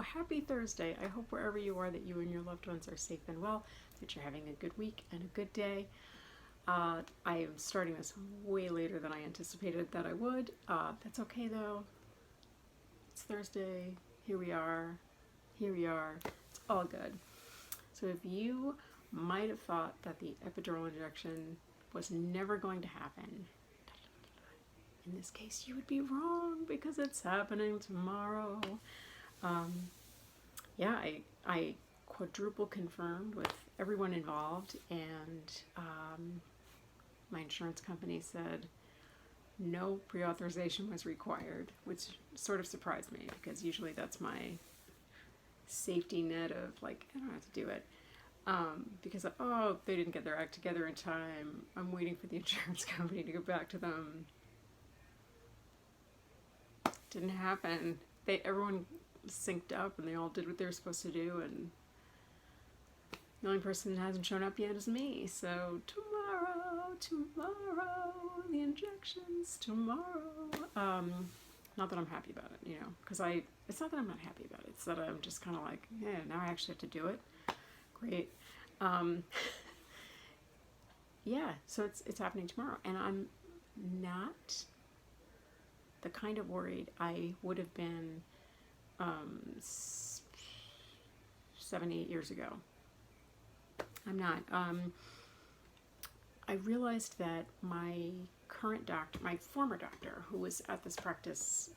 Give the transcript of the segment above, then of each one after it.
happy Thursday. I hope wherever you are that you and your loved ones are safe and well, that you're having a good week and a good day. I am starting this way later than I anticipated that I would. That's okay though. It's Thursday. Here we are. Here we are. It's all good. So if you might have thought that the epidural injection was never going to happen, in this case you would be wrong because it's happening tomorrow. Yeah, I quadruple confirmed with everyone involved, and my insurance company said no pre-authorization was required, which sort of surprised me because usually that's my safety net of like, I don't have to do it. Because they didn't get their act together in time. I'm waiting for the insurance company to go back to them. Didn't happen. Everyone synced up and they all did what they were supposed to do, and the only person that hasn't shown up yet is me. So tomorrow, the injections tomorrow. Not that I'm happy about it, because it's not that I'm not happy about it. It's that I'm just kind of like, yeah, now I actually have to do it. Great. Yeah, so it's happening tomorrow, and I'm not the kind of worried I would have been 7, 8 years ago. I'm not. I realized that my current doctor, my former doctor, who was at this practice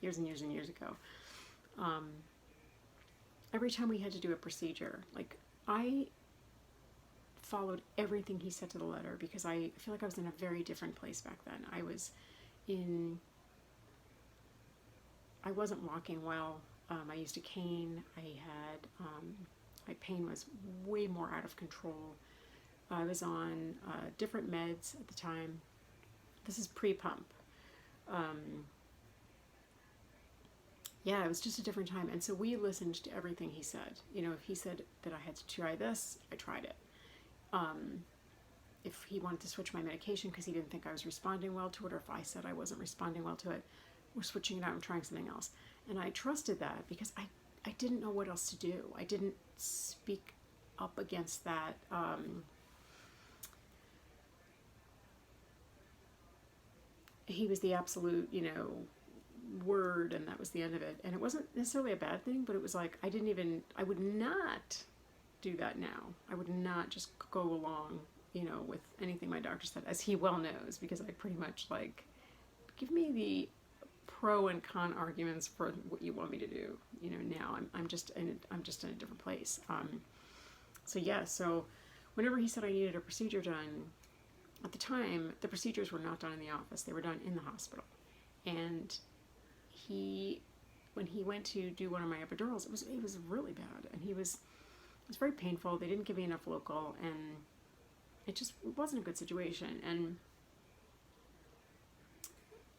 years and years and years ago, every time we had to do a procedure, like, I followed everything he said to the letter because I feel like I was in a very different place back then. I wasn't walking well. I used a cane. My pain was way more out of control. I was on different meds at the time. This is pre-pump. Yeah, it was just a different time. And so we listened to everything he said. If he said that I had to try this, I tried it. If he wanted to switch my medication because he didn't think I was responding well to it, or if I said I wasn't responding well to it, we're switching it out and trying something else. And I trusted that because I didn't know what else to do. I didn't speak up against that. He was the absolute, word, and that was the end of it. And it wasn't necessarily a bad thing, but it was like, I would not do that now. I would not just go along, with anything my doctor said, as he well knows, because I pretty much like, give me the pro and con arguments for what you want me to do. Now I'm just in a different place. So whenever he said I needed a procedure done, at the time the procedures were not done in the office; they were done in the hospital. And when he went to do one of my epidurals, it was really bad, and it was very painful. They didn't give me enough local, and it wasn't a good situation. And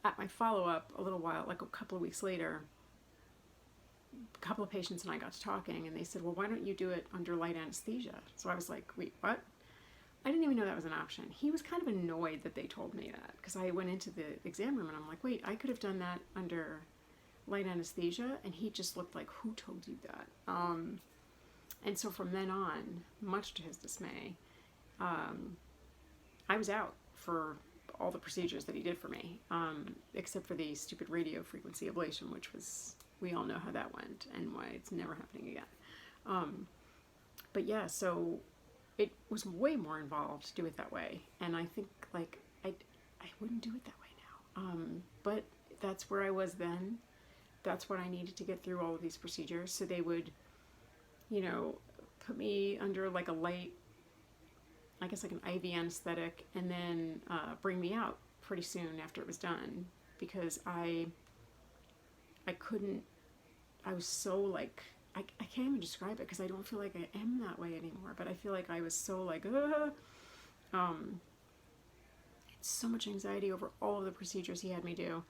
at my follow-up, a little while, like a couple of weeks later, a couple of patients and I got to talking, and they said, well, why don't you do it under light anesthesia? So I was like, wait, what? I didn't even know that was an option. He was kind of annoyed that they told me that, because I went into the exam room and I'm like, wait, I could have done that under light anesthesia? And he just looked like, who told you that? And so from then on, much to his dismay, I was out for all the procedures that he did for me, except for the stupid radio frequency ablation, which was, we all know how that went and why it's never happening again. But yeah, so it was way more involved to do it that way, and I think like I wouldn't do it that way now. But that's where I was then. That's what I needed to get through all of these procedures. So they would, put me under like a light, I guess like an IV anesthetic, and then bring me out pretty soon after it was done, because I was so like, I can't even describe it because I don't feel like I am that way anymore, but I feel like I was so like, so much anxiety over all of the procedures he had me do.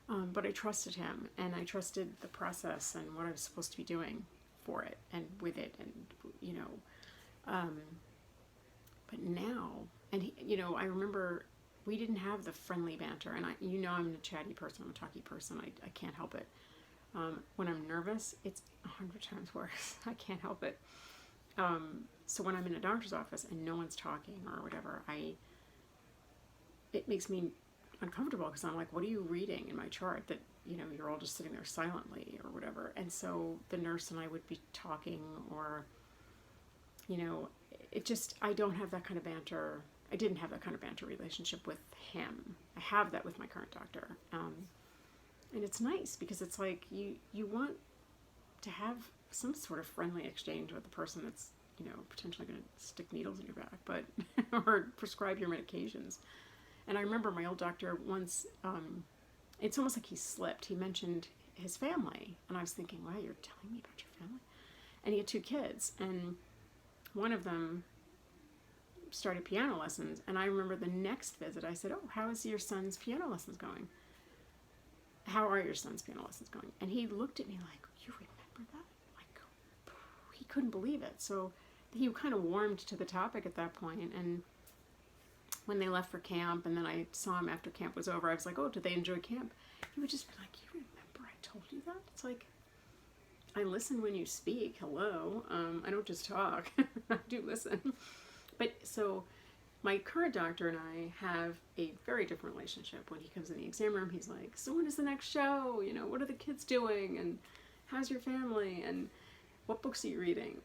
But I trusted him, and I trusted the process and what I was supposed to be doing for it and with it, and but now, and I remember we didn't have the friendly banter, and I'm a chatty person, I'm a talky person, I can't help it. When I'm nervous, it's 100 times worse. I can't help it. So when I'm in a doctor's office and no one's talking or whatever, it makes me uncomfortable because I'm like, what are you reading in my chart that, you're all just sitting there silently or whatever. And so the nurse and I would be talking, or, I don't have that kind of banter. I didn't have that kind of banter relationship with him. I have that with my current doctor. And it's nice because it's like you want to have some sort of friendly exchange with the person that's, potentially going to stick needles in your back, but or prescribe your medications. And I remember my old doctor once, it's almost like he slipped. He mentioned his family, and I was thinking, wow, you're telling me about your family? And he had 2 kids, and one of them started piano lessons, and I remember the next visit I said, oh, how is your son's piano lessons going? How are your son's piano lessons going? And he looked at me like, you remember that? Like, he couldn't believe it. So he kind of warmed to the topic at that point. And when they left for camp, and then I saw him after camp was over, I was like, oh, did they enjoy camp? He would just be like, you remember I told you that? It's like, I listen when you speak. Hello. I don't just talk. I do listen. But so my current doctor and I have a very different relationship. When he comes in the exam room, he's like, so when is the next show? What are the kids doing? And how's your family? And what books are you reading?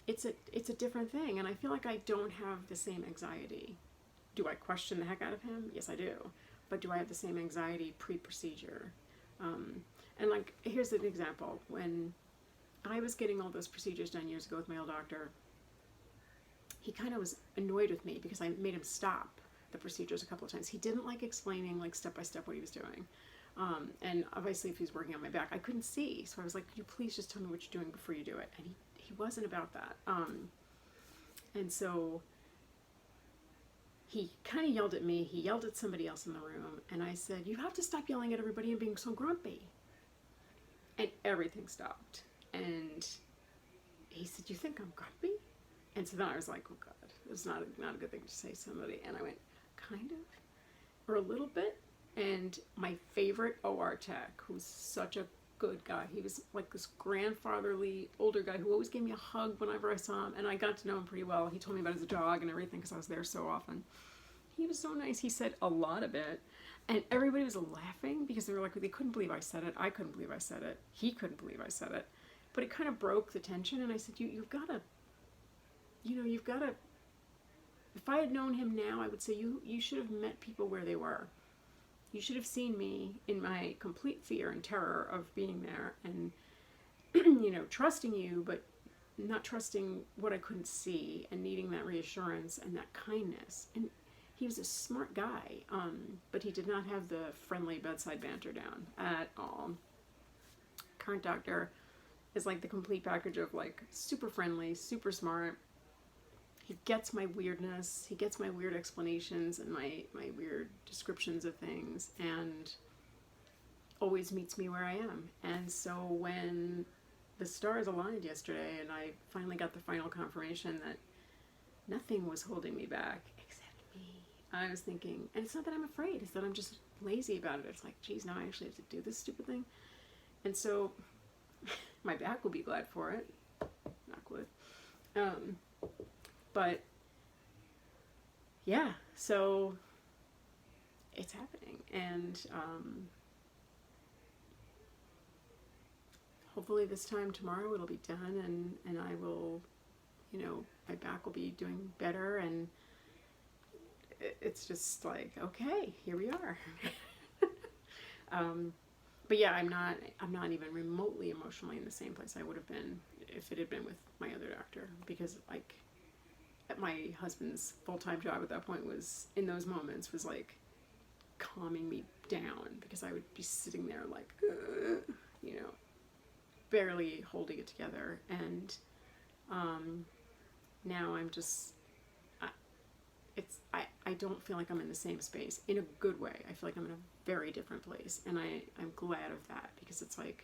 It's a different thing. And I feel like I don't have the same anxiety. Do I question the heck out of him? Yes, I do. But do I have the same anxiety pre-procedure? And like, here's an example. When I was getting all those procedures done years ago with my old doctor, he kind of was annoyed with me because I made him stop the procedures a couple of times. He didn't like explaining like step by step what he was doing. And obviously if he was working on my back, I couldn't see. So I was like, could you please just tell me what you're doing before you do it? And he wasn't about that. And so he kind of yelled at me. He yelled at somebody else in the room. And I said, you have to stop yelling at everybody and being so grumpy. And everything stopped. And he said, you think I'm grumpy? And so then I was like, oh God, it's not a good thing to say to somebody. And I went, kind of, or a little bit. And my favorite OR tech, who's such a good guy, he was like this grandfatherly older guy who always gave me a hug whenever I saw him. And I got to know him pretty well. He told me about his dog and everything because I was there so often. He was so nice. He said a lot of it. And everybody was laughing because they were like, they couldn't believe I said it. I couldn't believe I said it. He couldn't believe I said it. But it kind of broke the tension. And I said, you've got to, if I had known him now, I would say you should have met people where they were. You should have seen me in my complete fear and terror of being there and, trusting you, but not trusting what I couldn't see and needing that reassurance and that kindness. And he was a smart guy, but he did not have the friendly bedside banter down at all. Current doctor is like the complete package of like super friendly, super smart. He gets my weirdness, he gets my weird explanations and my weird descriptions of things, and always meets me where I am. And so when the stars aligned yesterday and I finally got the final confirmation that nothing was holding me back except me, I was thinking, and it's not that I'm afraid, it's that I'm just lazy about it. It's like, geez, now I actually have to do this stupid thing. And so my back will be glad for it. Knock wood. But yeah, so it's happening, and hopefully this time tomorrow it'll be done, and I will, my back will be doing better, and it's just like, okay, here we are. But yeah, I'm not even remotely emotionally in the same place I would have been if it had been with my other doctor, because like my husband's full-time job at that point was, in those moments, was like calming me down, because I would be sitting there like, barely holding it together. And now I'm just, I don't feel like I'm in the same space in a good way. I feel like I'm in a very different place, and I'm glad of that, because it's like,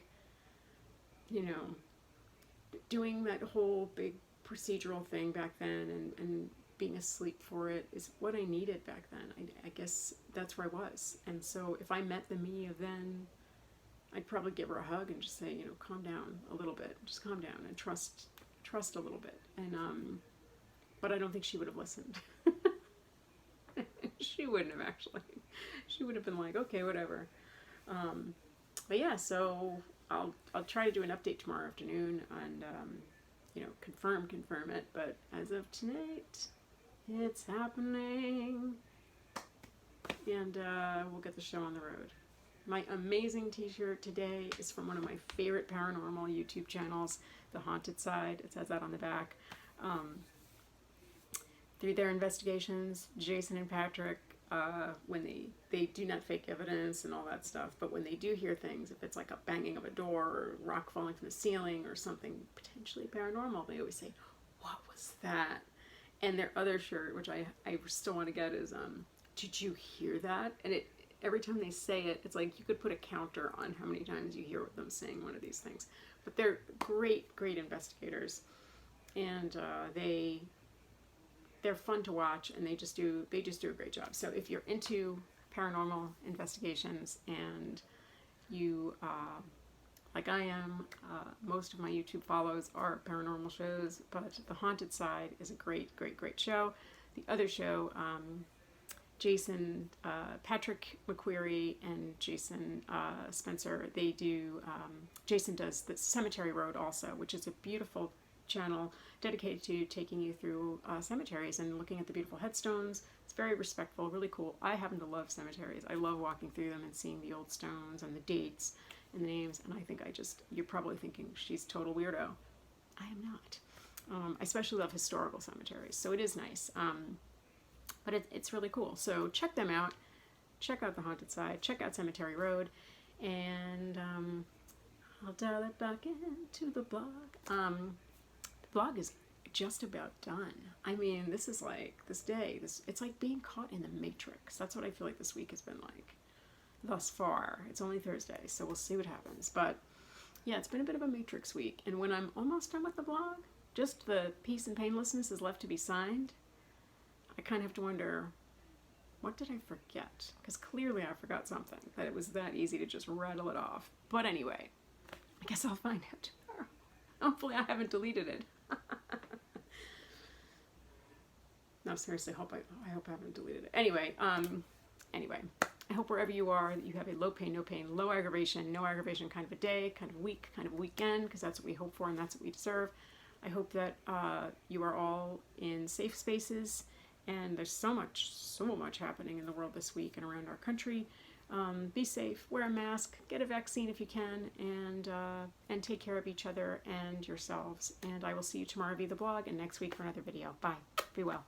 doing that whole big procedural thing back then and being asleep for it is what I needed back then. I guess that's where I was. And so if I met the me of then, I'd probably give her a hug and just say, you know, calm down a little bit. Just calm down and trust a little bit. And but I don't think she would have listened. She wouldn't have, actually. She would have been like, okay, whatever. But yeah, so I'll try to do an update tomorrow afternoon and you know, confirm it. But as of tonight, it's happening, and we'll get the show on the road. My amazing t-shirt today is from one of my favorite paranormal YouTube channels, The Haunted Side. It says that on the back. Through their investigations, Jason and Patrick, when they do not fake evidence and all that stuff, but when they do hear things, if it's like a banging of a door or rock falling from the ceiling or something potentially paranormal, they always say, what was that? And their other shirt, which I still want to get, is, did you hear that? And every time they say it, it's like you could put a counter on how many times you hear them saying one of these things. But they're great investigators, and they're fun to watch, and they just do a great job. So if you're into paranormal investigations and you, like I am, most of my YouTube follows are paranormal shows, but The Haunted Side is a great show. The other show, Jason, Patrick McQuarrie and Jason Spencer, they do, Jason does the Cemetery Road also, which is a beautiful channel dedicated to taking you through cemeteries and looking at the beautiful headstones. It's very respectful, really cool. I happen to love cemeteries. I love walking through them and seeing the old stones and the dates and the names, and I think you're probably thinking she's total weirdo. I am not. I especially love historical cemeteries, so it is nice. But it's really cool. So check them out. Check out The Haunted Side. Check out Cemetery Road. And I'll dial it back into the blog. The blog is just about done. I mean, this is like, this day, it's like being caught in the Matrix. That's what I feel like this week has been like thus far. It's only Thursday, so we'll see what happens. But yeah, it's been a bit of a Matrix week. And when I'm almost done with the blog, just the peace and painlessness is left to be signed. I kind of have to wonder, what did I forget? Because clearly I forgot something, that it was that easy to just rattle it off. But anyway, I guess I'll find out tomorrow. Hopefully I haven't deleted it. No, seriously, I hope I haven't deleted it. Anyway, I hope wherever you are that you have a low pain, no pain, low aggravation, no aggravation kind of a day, kind of week, kind of weekend, because that's what we hope for and that's what we deserve. I hope that you are all in safe spaces. And there's so much happening in the world this week and around our country. Be safe, wear a mask, get a vaccine if you can, and take care of each other and yourselves. And I will see you tomorrow via the blog and next week for another video. Bye. Be well.